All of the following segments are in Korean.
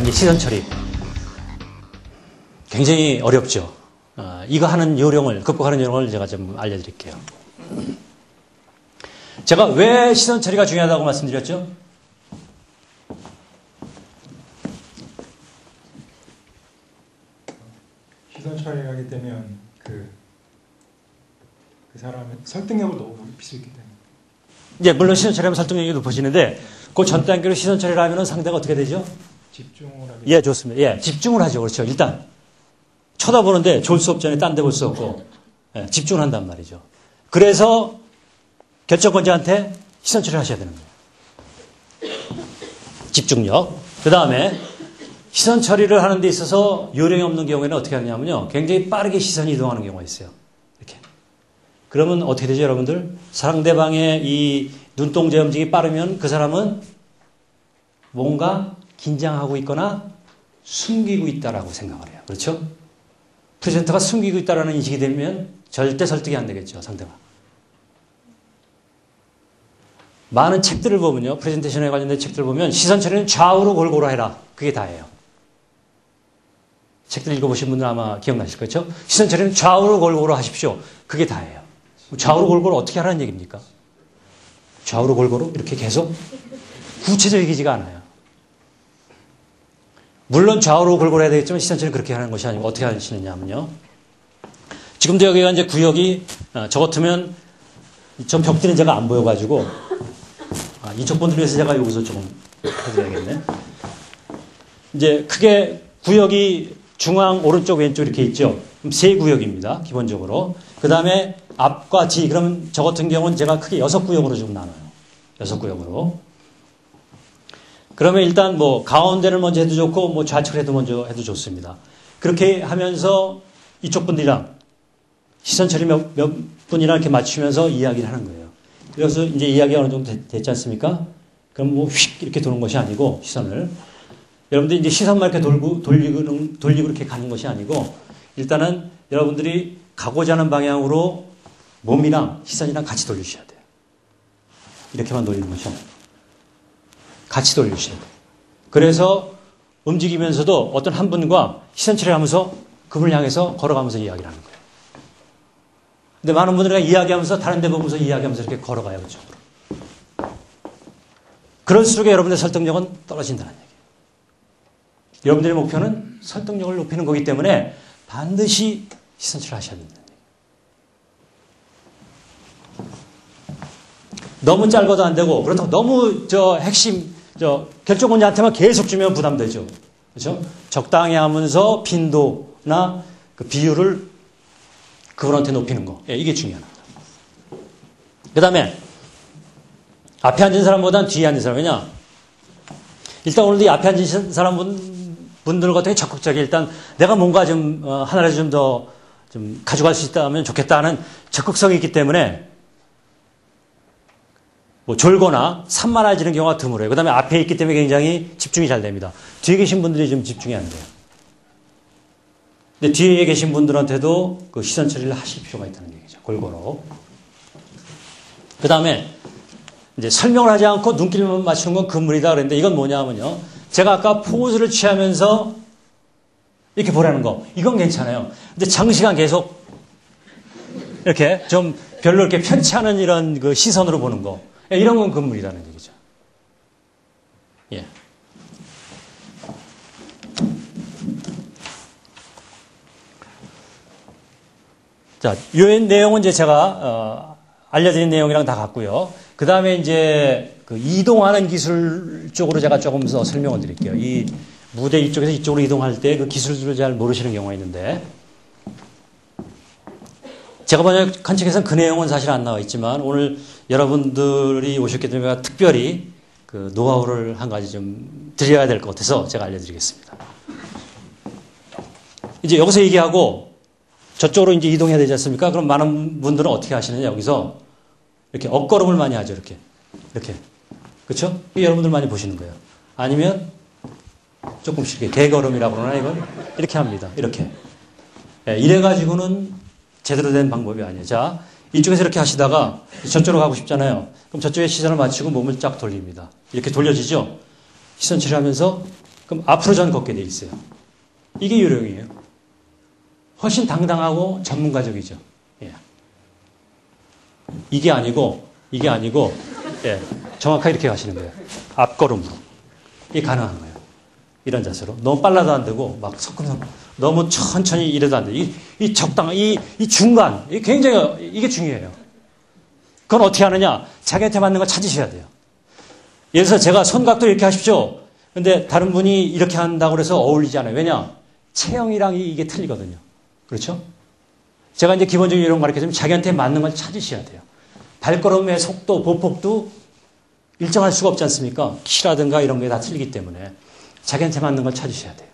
이제 시선 처리. 굉장히 어렵죠. 이거 하는 요령을, 극복하는 요령을 제가 좀 알려드릴게요. 제가 왜 시선 처리가 중요하다고 말씀드렸죠? 시선 처리를 하게 되면 그 사람의 설득력을 높일 수 있기 때문에. 예, 물론 시선 처리하면 설득력이 높아지는데 그 전 단계로 시선 처리를 하면 상대가 어떻게 되죠? 집중을 하게. 예, 좋습니다. 예, 집중을 하죠. 그렇죠. 일단 쳐다보는데 좋을 수 없잖아요. 딴 데 볼 수 없고. 예, 집중을 한단 말이죠. 그래서 결정권자한테 시선 처리를 하셔야 되는 거예요. 집중력. 그 다음에 시선 처리를 하는 데 있어서 요령이 없는 경우에는 어떻게 하냐면요. 굉장히 빠르게 시선이 이동하는 경우가 있어요. 이렇게. 그러면 어떻게 되죠, 여러분들? 상대방의 이 눈동자 움직임이 빠르면 그 사람은 뭔가 긴장하고 있거나 숨기고 있다라고 생각을 해요. 그렇죠? 프레젠터가 숨기고 있다라는 인식이 되면 절대 설득이 안 되겠죠, 상대방. 많은 책들을 보면요. 프레젠테이션에 관련된 책들을 보면 시선 처리는 좌우로 골고루 해라. 그게 다예요. 책들 읽어보신 분들 아마 기억나실 거죠? 시선 처리는 좌우로 골고루 하십시오. 그게 다예요. 좌우로 골고루 어떻게 하라는 얘기입니까? 좌우로 골고루 이렇게 계속 구체적이지가 않아요. 물론 좌우로 골고루 해야 되겠지만 시선 처리는 그렇게 하는 것이 아니고 어떻게 하시느냐면요. 지금도 여기가 이제 구역이 저 같으면 전 벽들은 제가 안 보여가지고 이쪽 분들 위해서 제가 여기서 조금 해드려야겠네. 이제 크게 구역이 중앙, 오른쪽, 왼쪽 이렇게 있죠. 그럼 세 구역입니다. 기본적으로. 그 다음에 앞과 뒤. 그러면 저 같은 경우는 제가 크게 6구역으로 좀 나눠요. 6구역으로. 그러면 일단 뭐 가운데를 먼저 해도 좋고 뭐 좌측을 해도 먼저 해도 좋습니다. 그렇게 하면서 이쪽 분들이랑 시선 처리 몇 분이랑 이렇게 맞추면서 이야기를 하는 거예요. 그래서 이제 이야기가 어느 정도 됐지 않습니까? 그럼 뭐 휙 이렇게 도는 것이 아니고 시선을. 여러분들이 이제 시선만 이렇게 돌리고 이렇게 가는 것이 아니고 일단은 여러분들이 가고자 하는 방향으로 몸이랑 시선이랑 같이 돌리셔야 돼요. 이렇게만 돌리는 것이 아니고 같이 돌리셔야 돼요. 그래서 움직이면서도 어떤 한 분과 시선 처리를 하면서 그분을 향해서 걸어가면서 이야기를 하는 거예요. 근데 많은 분들이 이야기하면서 다른 데 보면서 이야기하면서 이렇게 걸어가요. 그쪽으로. 그럴수록 여러분의 설득력은 떨어진다는 얘기예요. 여러분들의 목표는 설득력을 높이는 거기 때문에 반드시 시선 처리를 하셔야 된다는 얘기예요. 너무 짧아도 안 되고 그렇다고 너무 핵심 결정권자한테만 계속 주면 부담되죠. 그렇죠? 적당히 하면서 빈도나 그 비율을 그분한테 높이는 거. 예, 이게 중요합니다. 그 다음에 앞에 앉은 사람보다는 뒤에 앉은 사람. 왜냐? 일단 오늘도 이 앞에 앉은 분들 같은 게 적극적이 일단 내가 뭔가 좀 하나라도 좀 더 좀 가져갈 수 있다면 좋겠다 하는 적극성이 있기 때문에 뭐 졸거나 산만해지는 경우가 드물어요. 그 다음에 앞에 있기 때문에 굉장히 집중이 잘 됩니다. 뒤에 계신 분들이 좀 집중이 안 돼요. 근데 뒤에 계신 분들한테도 그 시선 처리를 하실 필요가 있다는 얘기죠. 골고루. 그 다음에 이제 설명을 하지 않고 눈길만 맞추는 건 금물이다 그랬는데 이건 뭐냐면요. 제가 아까 포즈를 취하면서 이렇게 보라는 거. 이건 괜찮아요. 근데 장시간 계속 이렇게 좀 별로 이렇게 편치 않은 이런 그 시선으로 보는 거. 이런 건 금물이라는 얘기죠. 예. 자, 이 내용은 이제 제가 알려드린 내용이랑 다 같고요. 그 다음에 이제 그 이동하는 기술 쪽으로 제가 조금 더 설명을 드릴게요. 이 무대 이쪽에서 이쪽으로 이동할 때 그 기술들을 잘 모르시는 경우가 있는데 제가 번역한 책에서는 그 내용은 사실 안 나와 있지만 오늘 여러분들이 오셨기 때문에 특별히 그 노하우를 한 가지 좀 드려야 될 것 같아서 제가 알려드리겠습니다. 이제 여기서 얘기하고 저쪽으로 이제 이동해야 되지 않습니까? 그럼 많은 분들은 어떻게 하시느냐, 여기서. 이렇게 엇걸음을 많이 하죠, 이렇게. 이렇게. 그쵸? 여러분들 많이 보시는 거예요. 아니면 조금씩 이렇게 대걸음이라고 그러나 이건 이렇게 합니다. 이렇게. 네, 이래가지고는 제대로 된 방법이 아니에요. 자, 이쪽에서 이렇게 하시다가 저쪽으로 가고 싶잖아요. 그럼 저쪽에 시선을 맞추고 몸을 쫙 돌립니다. 이렇게 돌려지죠? 시선 처리하면서 그럼 앞으로 전 걷게 돼 있어요. 이게 요령이에요. 훨씬 당당하고 전문가적이죠. 예. 이게 아니고, 예. 정확하게 이렇게 가시는 거예요. 앞걸음으로. 이게 가능한 거예요. 이런 자세로. 너무 빨라도 안 되고, 막 서큼서큼, 너무 천천히 이래도 안 돼요. 이 적당한, 이 중간, 이 굉장히, 이게 중요해요. 그건 어떻게 하느냐? 자기한테 맞는 거 찾으셔야 돼요. 예를 들어서 제가 손각도 이렇게 하십시오. 근데 다른 분이 이렇게 한다고 해서 어울리지 않아요. 왜냐? 체형이랑 이게 틀리거든요. 그렇죠? 제가 이제 기본적인 이런 거 가르쳐주면 자기한테 맞는 걸 찾으셔야 돼요. 발걸음의 속도, 보폭도 일정할 수가 없지 않습니까? 키라든가 이런 게 다 틀리기 때문에 자기한테 맞는 걸 찾으셔야 돼요.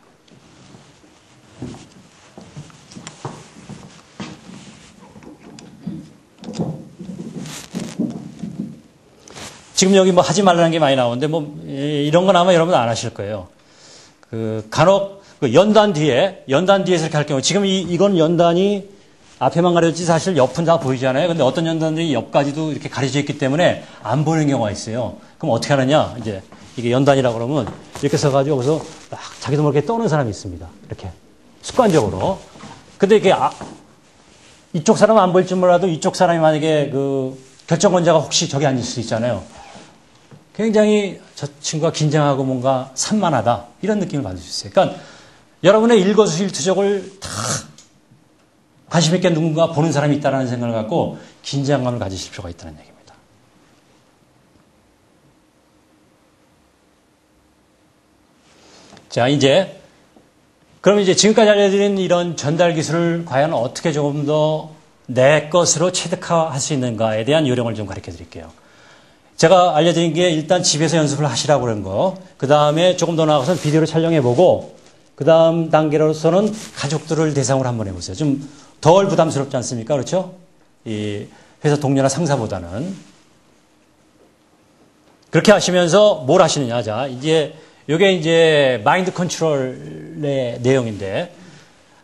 지금 여기 뭐 하지 말라는 게 많이 나오는데 뭐 이런 건 아마 여러분 안 하실 거예요. 그 간혹 그 연단 뒤에서 이렇게 할 경우 지금 이건 연단이 앞에만 가려졌지 사실 옆은 다 보이잖아요. 근데 어떤 연단들이 옆까지도 이렇게 가려져 있기 때문에 안 보이는 경우가 있어요. 그럼 어떻게 하느냐? 이제 이게 연단이라고 그러면 이렇게 써가지고 여기서 막 자기도 모르게 떠는 사람이 있습니다. 이렇게 습관적으로. 근데 이게 이쪽 사람은 안 보일지 몰라도 이쪽 사람이 만약에 그 결정권자가 혹시 저기 앉을 수 있잖아요. 굉장히 저 친구가 긴장하고 뭔가 산만하다. 이런 느낌을 받을 수 있어요. 그러니까 여러분의 일거수일투족을 다 관심 있게 누군가 보는 사람이 있다는 생각을 갖고 긴장감을 가지실 필요가 있다는 얘기입니다. 자, 그럼 이제 지금까지 알려드린 이런 전달 기술을 과연 어떻게 조금 더 내 것으로 체득할 수 있는가에 대한 요령을 좀 가르쳐 드릴게요. 제가 알려드린 게 일단 집에서 연습을 하시라고 그런 거. 그 다음에 조금 더 나아가서 비디오를 촬영해보고, 그 다음 단계로서는 가족들을 대상으로 한번 해보세요. 좀 덜 부담스럽지 않습니까? 그렇죠? 이 회사 동료나 상사보다는. 그렇게 하시면서 뭘 하시느냐. 자, 요게 이제 마인드 컨트롤의 내용인데,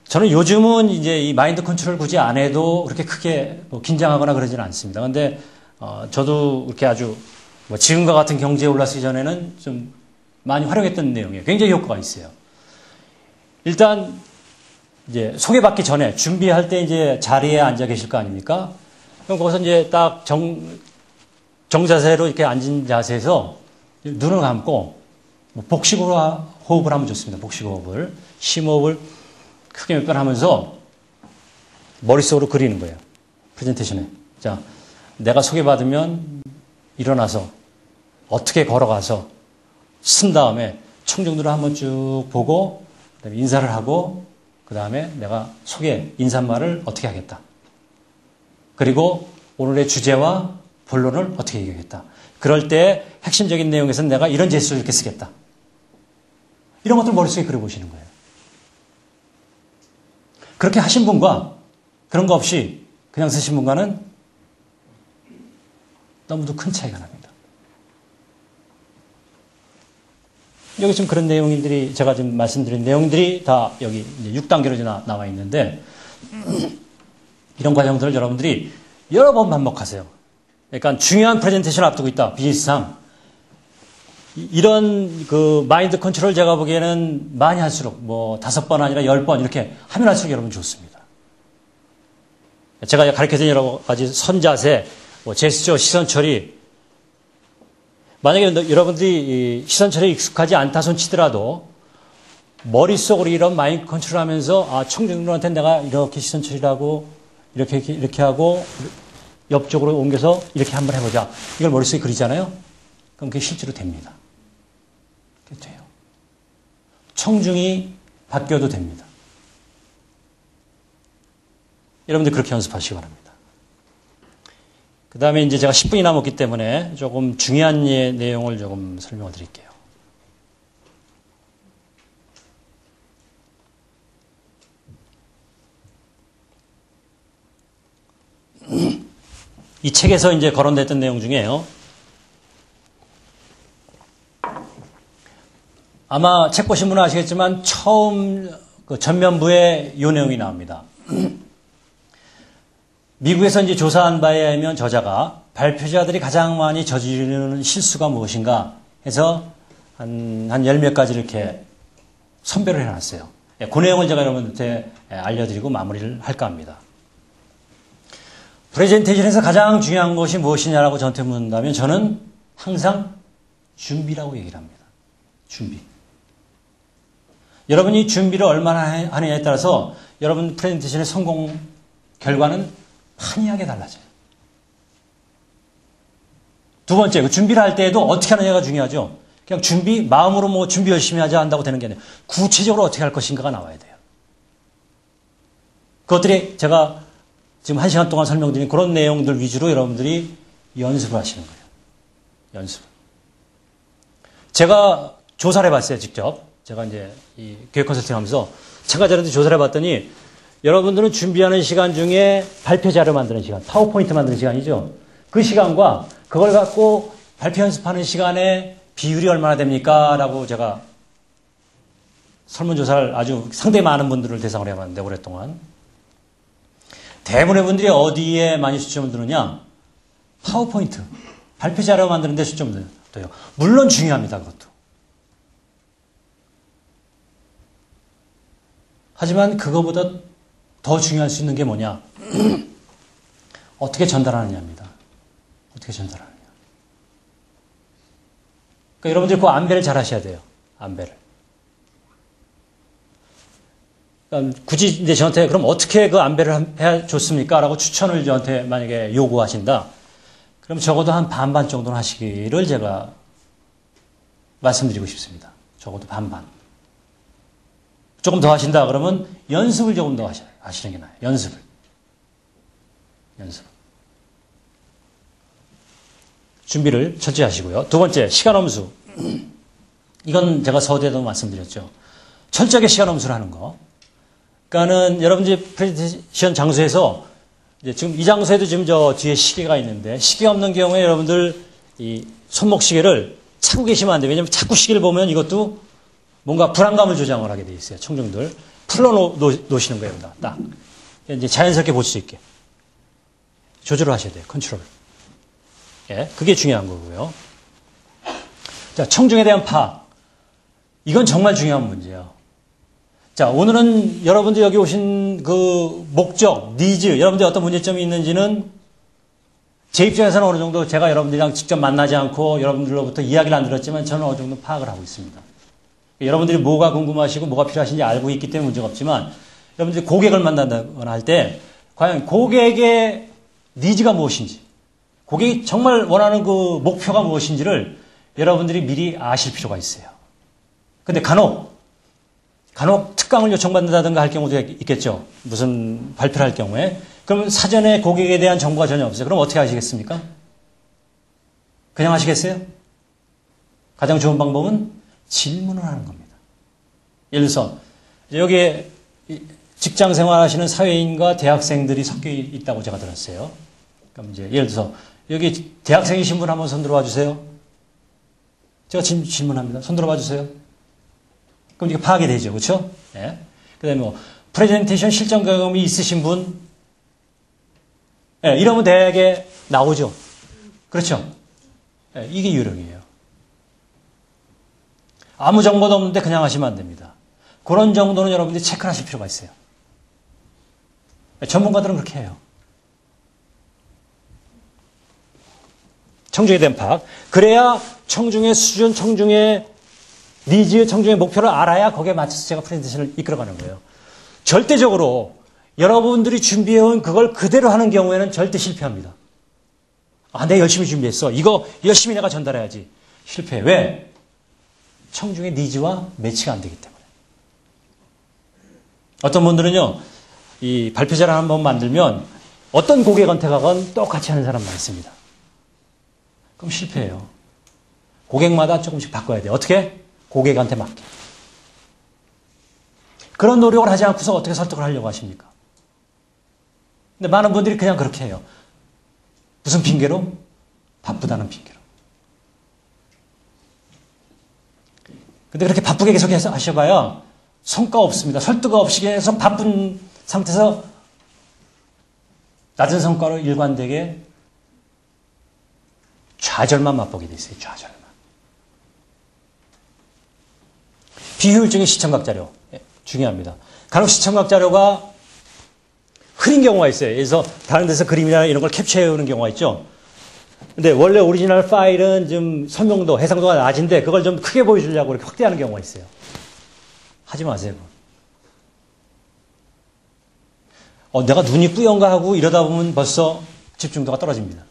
저는 요즘은 이제 이 마인드 컨트롤 굳이 안 해도 그렇게 크게 뭐 긴장하거나 그러지는 않습니다. 근데 저도 그렇게 아주 뭐 지금과 같은 경제에 올랐기 전에는 좀 많이 활용했던 내용이에요. 굉장히 효과가 있어요. 일단 이제 소개받기 전에 준비할 때 이제 자리에 앉아 계실 거 아닙니까? 그럼 거기서 이제 딱 정자세로 이렇게 앉은 자세에서 눈을 감고 뭐 복식으로 호흡을 하면 좋습니다. 복식호흡을. 심호흡을 크게 몇 번 하면서 머릿속으로 그리는 거예요. 프레젠테이션에. 자, 내가 소개받으면 일어나서 어떻게 걸어가서 쓴 다음에 청중들을 한번 쭉 보고 그다음에 인사를 하고 그 다음에 내가 인사말을 어떻게 하겠다. 그리고 오늘의 주제와 본론을 어떻게 얘기하겠다. 그럴 때 핵심적인 내용에서는 내가 이런 제스처를 이렇게 쓰겠다. 이런 것들 머릿속에 그려보시는 거예요. 그렇게 하신 분과 그런 거 없이 그냥 쓰신 분과는 너무도 큰 차이가 납니다. 여기 지금 그런 내용들이 제가 지금 말씀드린 내용들이 다 여기 이제 6단계로 나와 있는데 이런 과정들을 여러분들이 여러 번 반복하세요. 그러니까 중요한 프레젠테이션 앞두고 있다. 비즈니스상. 이런 그 마인드 컨트롤 제가 보기에는 많이 할수록 뭐 5번 아니라 10번 이렇게 하면 할수록 여러분 좋습니다. 제가 가르쳐드린 여러 가지 선자세, 뭐 제스처, 시선 처리. 만약에 여러분들이 시선 처리에 익숙하지 않다 손 치더라도 머릿속으로 이런 마인드 컨트롤 하면서 청중들한테 내가 이렇게 시선 처리를 하고 이렇게 하고 옆쪽으로 옮겨서 이렇게 한번 해보자. 이걸 머릿속에 그리잖아요. 그럼 그게 실제로 됩니다. 그게 돼요. 청중이 바뀌어도 됩니다. 여러분들 그렇게 연습하시기 바랍니다. 그 다음에 이제 제가 10분이 남았기 때문에 조금 중요한 내용을 조금 설명을 드릴게요. 이 책에서 이제 거론됐던 내용 중에요. 아마 책 보신 분은 아시겠지만 처음 그 전면부에 이 내용이 나옵니다. 미국에서 이제 조사한 바에 의하면 저자가 발표자들이 가장 많이 저지르는 실수가 무엇인가 해서 한 10몇 가지 이렇게 선별을 해놨어요. 그 내용을 제가 여러분한테 알려드리고 마무리를 할까 합니다. 프레젠테이션에서 가장 중요한 것이 무엇이냐라고 저한테 묻는다면 저는 항상 준비라고 얘기를 합니다. 준비. 여러분이 준비를 얼마나 하느냐에 따라서 여러분 프레젠테이션의 성공 결과는 판이하게 달라져요. 두 번째, 그 준비를 할 때에도 어떻게 하느냐가 중요하죠. 그냥 마음으로 뭐 준비 열심히 하자 한다고 되는 게 아니라 구체적으로 어떻게 할 것인가가 나와야 돼요. 그것들이 제가 지금 1시간 동안 설명드린 그런 내용들 위주로 여러분들이 연습을 하시는 거예요. 연습. 제가 조사를 해봤어요, 직접. 제가 이제 이 교육 컨설팅 하면서 참가자들한테 조사를 해봤더니 여러분들은 준비하는 시간 중에 발표 자료 만드는 시간, 파워포인트 만드는 시간이죠. 그 시간과 그걸 갖고 발표 연습하는 시간의 비율이 얼마나 됩니까? 라고 제가 설문조사를 아주 상당히 많은 분들을 대상으로 해봤는데 오랫동안. 대부분의 분들이 어디에 많이 초점을 두느냐? 파워포인트, 발표 자료 만드는 데 초점을 둬요. 물론 중요합니다, 그것도. 하지만 그거보다 더 중요할 수 있는 게 뭐냐? 어떻게 전달하느냐입니다. 어떻게 전달하느냐. 그러니까 여러분들이 그 안배를 잘 하셔야 돼요. 안배를. 그러니까 굳이 이제 저한테 그럼 어떻게 그 안배를 해야 좋습니까? 라고 추천을 저한테 만약에 요구하신다. 그럼 적어도 한 반반 정도는 하시기를 제가 말씀드리고 싶습니다. 적어도 반반. 조금 더 하신다 그러면 연습을 조금 더 하시는 게 나아요. 연습을. 준비를 철저히 하시고요. 두 번째, 시간 엄수. 이건 제가 서두에도 말씀드렸죠. 철저하게 시간 엄수를 하는 거. 그러니까는 여러분들이 프레젠테이션 장소에서 이제 지금 이 장소에도 지금 저 뒤에 시계가 있는데 시계 없는 경우에 여러분들 이 손목 시계를 찾고 계시면 안 돼요. 왜냐하면 자꾸 시계를 보면 이것도 뭔가 불안감을 조장을 하게 돼 있어요. 청중들. 풀어 놓으시는 거예요. 딱. 이제 자연스럽게 볼 수 있게. 조절을 하셔야 돼요. 컨트롤. 예, 그게 중요한 거고요. 자, 청중에 대한 파악. 이건 정말 중요한 문제예요. 자, 오늘은 여러분들 여기 오신 그 목적, 니즈, 여러분들 어떤 문제점이 있는지는 제 입장에서는 어느 정도 제가 여러분들이랑 직접 만나지 않고 여러분들로부터 이야기를 안 들었지만 저는 어느 정도 파악을 하고 있습니다. 여러분들이 뭐가 궁금하시고 뭐가 필요하신지 알고 있기 때문에 문제가 없지만 여러분들이 고객을 만난다거나 할 때 과연 고객의 니즈가 무엇인지 고객이 정말 원하는 그 목표가 무엇인지를 여러분들이 미리 아실 필요가 있어요. 근데 간혹 특강을 요청받는다든가 할 경우도 있겠죠. 무슨 발표를 할 경우에. 그러면 사전에 고객에 대한 정보가 전혀 없어요. 그럼 어떻게 하시겠습니까? 그냥 하시겠어요? 가장 좋은 방법은 질문을 하는 겁니다. 예를 들어서 여기에 직장 생활하시는 사회인과 대학생들이 섞여 있다고 제가 들었어요. 그럼 이제 예를 들어서 여기 대학생이신 분 한번 손 들어봐 주세요. 제가 질문합니다. 손 들어봐 주세요. 그럼 이게 파악이 되죠. 그렇죠? 예. 그다음에 뭐 프레젠테이션 실전 경험이 있으신 분 예, 이러면 대개 나오죠. 그렇죠? 예, 이게 유령이에요. 아무 정보도 없는데 그냥 하시면 안 됩니다. 그런 정도는 여러분들이 체크를 하실 필요가 있어요. 전문가들은 그렇게 해요. 청중에 대한 파악. 그래야 청중의 수준, 청중의 니즈, 청중의 목표를 알아야 거기에 맞춰서 제가 프레젠테이션을 이끌어가는 거예요. 절대적으로 여러분들이 준비해온 그걸 그대로 하는 경우에는 절대 실패합니다. 아, 내가 열심히 준비했어. 이거 열심히 내가 전달해야지. 실패. 왜? 청중의 니즈와 매치가 안 되기 때문에. 어떤 분들은요, 이 발표자를 한번 만들면 어떤 고객한테 가건 똑같이 하는 사람 많습니다. 그럼 실패해요. 고객마다 조금씩 바꿔야 돼요. 어떻게? 고객한테 맞게. 그런 노력을 하지 않고서 어떻게 설득을 하려고 하십니까? 근데 많은 분들이 그냥 그렇게 해요. 무슨 핑계로? 바쁘다는 핑계로. 근데 그렇게 바쁘게 계속 해서 하셔봐야 성과 없습니다. 설득 없이 계속 바쁜 상태에서 낮은 성과로 일관되게 좌절만 맛보게 돼 있어요. 좌절만. 비효율적인 시청각 자료. 중요합니다. 간혹 시청각 자료가 흐린 경우가 있어요. 그래서 다른 데서 그림이나 이런 걸 캡처해 오는 경우가 있죠. 근데 원래 오리지널 파일은 좀 설명도, 해상도가 낮은데 그걸 좀 크게 보여주려고 이렇게 확대하는 경우가 있어요. 하지 마세요. 내가 눈이 뿌연가 하고 이러다 보면 벌써 집중도가 떨어집니다.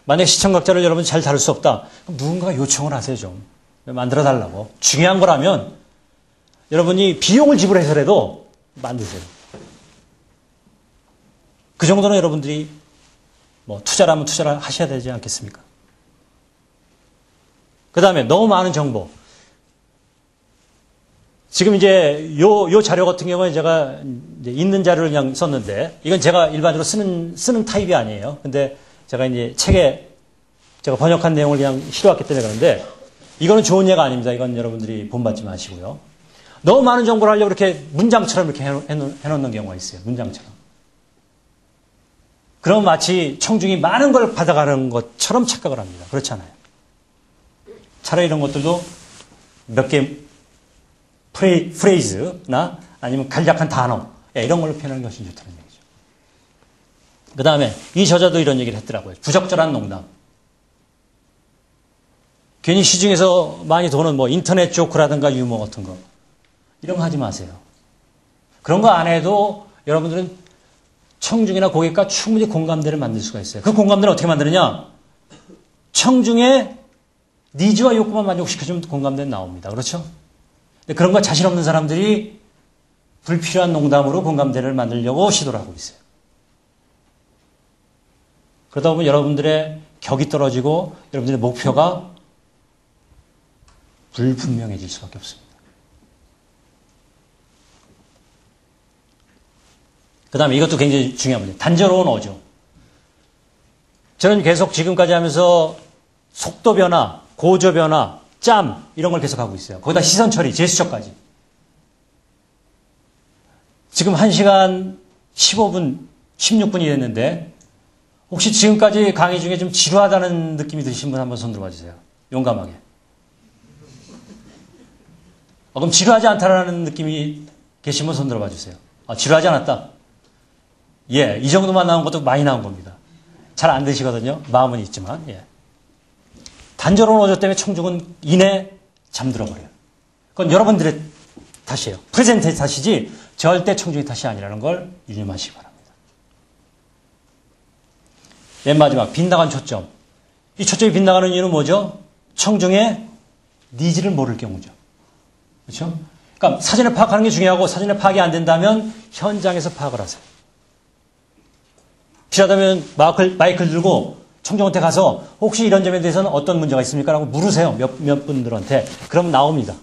만약 시청각자를 여러분 잘 다룰 수 없다. 그럼 누군가가 요청을 하세요, 좀. 만들어 달라고. 중요한 거라면 여러분이 비용을 지불해서라도 만드세요. 그 정도는 여러분들이 뭐 투자라면 투자를 하셔야 되지 않겠습니까? 그 다음에 너무 많은 정보. 지금 이제 요 자료 같은 경우는 제가 이제 있는 자료를 그냥 썼는데, 이건 제가 일반적으로 쓰는 타입이 아니에요. 근데 제가 이제 책에 제가 번역한 내용을 그냥 실어왔기 때문에 그런데, 이거는 좋은 예가 아닙니다. 이건 여러분들이 본받지 마시고요. 너무 많은 정보를 하려고 이렇게 문장처럼 이렇게 해놓는 경우가 있어요. 문장처럼. 그럼 마치 청중이 많은 걸 받아가는 것처럼 착각을 합니다. 그렇지 않아요. 차라리 이런 것들도 몇 개 프레이즈나 아니면 간략한 단어, 이런 걸로 표현하는 것이 좋다는 얘기죠. 그 다음에 이 저자도 이런 얘기를 했더라고요. 부적절한 농담. 괜히 시중에서 많이 도는 뭐 인터넷 조크라든가 유머 같은 거, 이런 거 하지 마세요. 그런 거 안 해도 여러분들은 청중이나 고객과 충분히 공감대를 만들 수가 있어요. 그 공감대를 어떻게 만드느냐? 청중의 니즈와 욕구만 만족시켜주면 공감대는 나옵니다. 그렇죠? 근데 그런 거 자신 없는 사람들이 불필요한 농담으로 공감대를 만들려고 시도를 하고 있어요. 그러다 보면 여러분들의 격이 떨어지고 여러분들의 목표가 불분명해질 수밖에 없습니다. 그 다음에 이것도 굉장히 중요한 문제. 단조로운 어조. 저는 계속 지금까지 하면서 속도 변화, 고조 변화, 짬, 이런 걸 계속 하고 있어요. 거기다 시선 처리, 제스처까지. 지금 1시간 15분, 16분이 됐는데, 혹시 지금까지 강의 중에 좀 지루하다는 느낌이 드신 분 한번 손 들어봐 주세요. 용감하게. 그럼 지루하지 않다라는 느낌이 계신 분 손 들어봐 주세요. 지루하지 않았다. 예, 이 정도만 나온 것도 많이 나온 겁니다. 잘 안 되시거든요. 마음은 있지만. 예. 단조로운 어조 때문에 청중은 이내 잠들어 버려요. 그건 여러분들의 탓이에요. 프레젠터의 탓이지 절대 청중의 탓이 아니라는 걸 유념하시기 바랍니다. 맨 마지막, 빗나간 초점. 이 초점이 빗나가는 이유는 뭐죠? 청중의 니즈를 모를 경우죠. 그렇죠? 그러니까 사전에 파악하는 게 중요하고, 사전에 파악이 안 된다면 현장에서 파악을 하세요. 필요하다면 마이크를 들고 청중한테 가서 혹시 이런 점에 대해서는 어떤 문제가 있습니까? 라고 물으세요. 몇 분들한테. 그러면 나옵니다.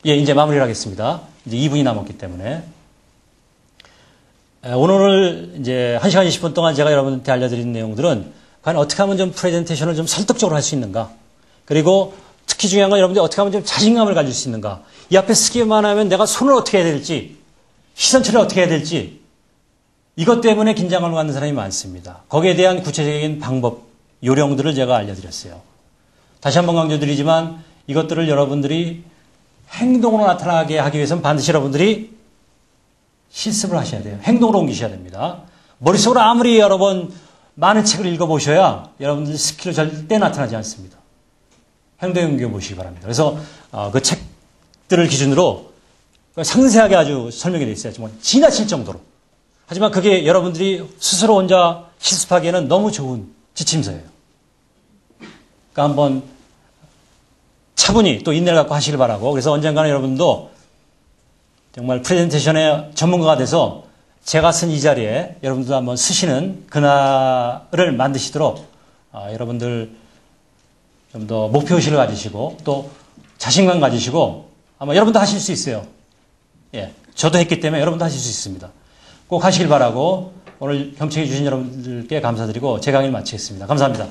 예, 이제 마무리를 하겠습니다. 이제 2분이 남았기 때문에. 오늘 이제 1시간 20분 동안 제가 여러분한테 알려드린 내용들은 과연 어떻게 하면 좀 프레젠테이션을 좀 설득적으로 할 수 있는가. 그리고 특히 중요한 건 여러분들이 어떻게 하면 좀 자신감을 가질 수 있는가. 이 앞에 쓰기만 하면 내가 손을 어떻게 해야 될지, 시선 처리를 어떻게 해야 될지, 이것 때문에 긴장을 갖는 사람이 많습니다. 거기에 대한 구체적인 방법, 요령들을 제가 알려드렸어요. 다시 한번 강조드리지만 이것들을 여러분들이 행동으로 나타나게 하기 위해서는 반드시 여러분들이 실습을 하셔야 돼요. 행동으로 옮기셔야 됩니다. 머릿속으로 아무리 여러 번 많은 책을 읽어보셔야 여러분들 스킬은 절대 나타나지 않습니다. 행동에 옮겨보시기 바랍니다. 그래서 그 책들을 기준으로 상세하게 아주 설명이 되어 있어요. 정말 지나칠 정도로. 하지만 그게 여러분들이 스스로 혼자 실습하기에는 너무 좋은 지침서예요. 그러니까 한번 차분히 또 인내를 갖고 하시길 바라고, 그래서 언젠가는 여러분도 정말 프레젠테이션의 전문가가 돼서 제가 쓴 이 자리에 여러분들도 한번 쓰시는 그날을 만드시도록 여러분들 좀 더 목표의식을 가지시고 또 자신감 가지시고 아마 여러분도 하실 수 있어요. 예, 저도 했기 때문에 여러분도 하실 수 있습니다. 꼭 하시길 바라고 오늘 경청해 주신 여러분들께 감사드리고 제 강의를 마치겠습니다. 감사합니다.